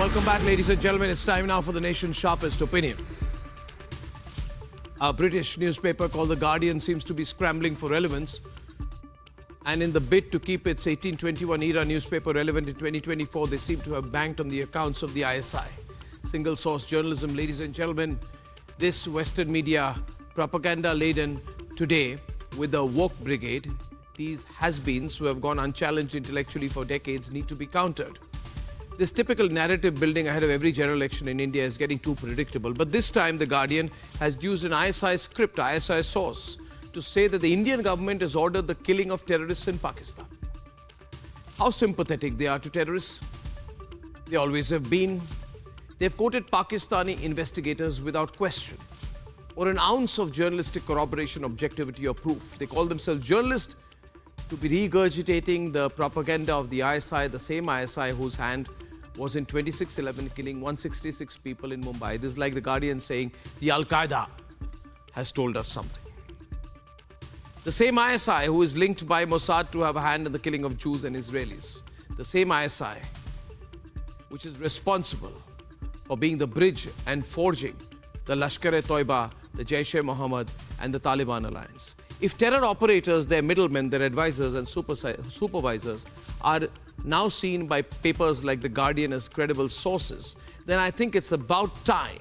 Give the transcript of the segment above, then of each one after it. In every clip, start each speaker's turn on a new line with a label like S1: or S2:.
S1: Welcome back, ladies and gentlemen. It's time now for the nation's sharpest opinion. A British newspaper called The Guardian seems to be scrambling for relevance. And in the bid to keep its 1821 era newspaper relevant in 2024, they seem to have banked on the accounts of the ISI. Single source journalism, ladies and gentlemen. This Western media propaganda laden today with the woke brigade. These has-beens who have gone unchallenged intellectually for decades need to be countered. This typical narrative building ahead of every general election in India is getting too predictable. But this time, The Guardian has used an ISI script, ISI source, to say that the Indian government has ordered the killing of terrorists in Pakistan. How sympathetic they are to terrorists. They always have been. They've quoted Pakistani investigators without question or an ounce of journalistic corroboration, objectivity or proof. They call themselves journalists to be regurgitating the propaganda of the ISI, the same ISI whose hand was in 26/11 killing 166 people in Mumbai. This is like The Guardian saying the Al-Qaeda has told us something. The same ISI who is linked by Mossad to have a hand in the killing of Jews and Israelis. The same ISI which is responsible for being the bridge and forging the Lashkar-e-Toiba, the Jaish-e-Mohammed and the Taliban alliance. If terror operators, their middlemen, their advisors and supervisors are now seen by papers like The Guardian as credible sources, then I think it's about time,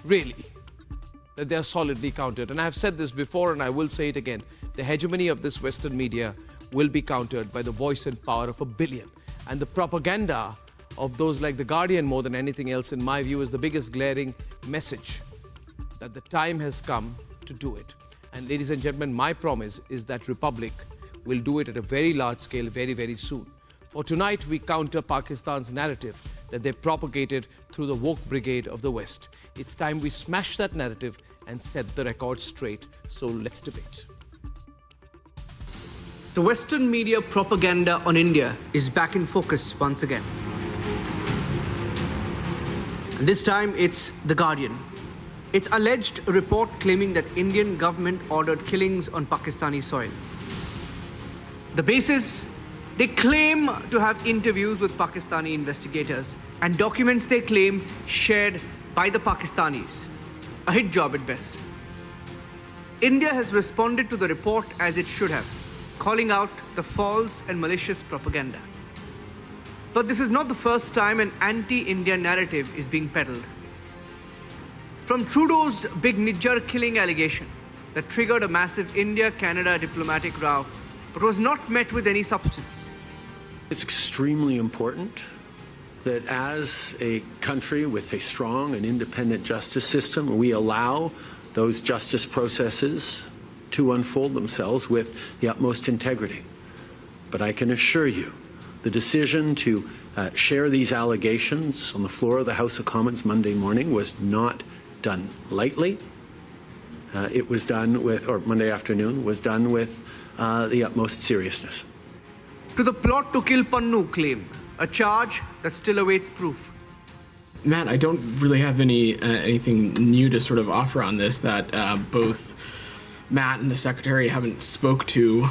S1: really, that they are solidly countered. And I have said this before and I will say it again. The hegemony of this Western media will be countered by the voice and power of a billion. And the propaganda of those like The Guardian, more than anything else, in my view, is the biggest glaring message that the time has come to do it. And ladies and gentlemen, my promise is that Republic will do it at a very large scale very, very soon. For tonight, we counter Pakistan's narrative that they propagated through the woke brigade of the West. It's time we smash that narrative and set the record straight. So let's debate.
S2: The Western media propaganda on India is back in focus once again. And this time, it's The Guardian. Its alleged report claiming that Indian government ordered killings on Pakistani soil. The basis, they claim to have interviews with Pakistani investigators and documents they claim shared by the Pakistanis. A hit job at best. India has responded to the report as it should have, calling out the false and malicious propaganda. But this is not the first time an anti-India narrative is being peddled. From Trudeau's big Nijjar killing allegation that triggered a massive India-Canada diplomatic row, but was not met with any substance.
S3: It's extremely important that as a country with a strong and independent justice system, we allow those justice processes to unfold themselves with the utmost integrity. But I can assure you, the decision to share these allegations on the floor of the House of Commons Monday morning was not done lightly. It was done with, or Monday afternoon, was done with the utmost seriousness.
S2: To the plot to kill Pannu claim, a charge that still awaits proof.
S4: Matt, I don't really have anything new to sort of offer on this that both Matt and the Secretary haven't spoke to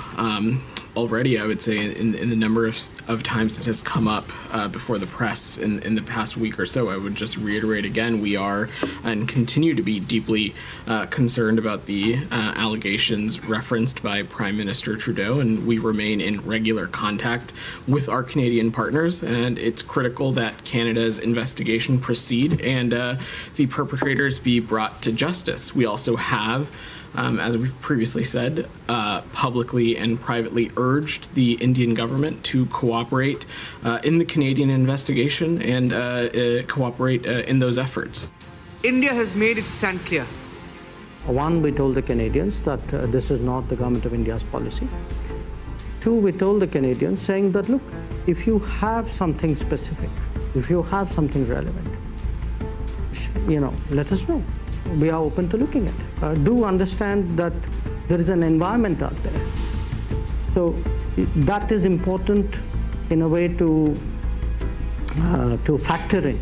S4: already, I would say, in the number of times that has come up before the press in the past week or so. I would just reiterate again, we are and continue to be deeply concerned about the allegations referenced by Prime Minister Trudeau, and we remain in regular contact with our Canadian partners, and it's critical that Canada's investigation proceed and the perpetrators be brought to justice. We also have, as we've previously said, publicly and privately urged the Indian government to cooperate in the Canadian investigation and cooperate in those efforts.
S2: India has made its stand clear.
S5: One, we told the Canadians that this is not the government of India's policy. Two, we told the Canadians saying that, look, if you have something specific, if you have something relevant, let us know. We are open to looking at it. Do understand that there is an environment out there. So that is important in a way to factor in.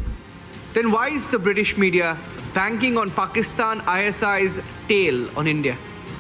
S2: Then why is the British media banking on Pakistan ISI's tail on India?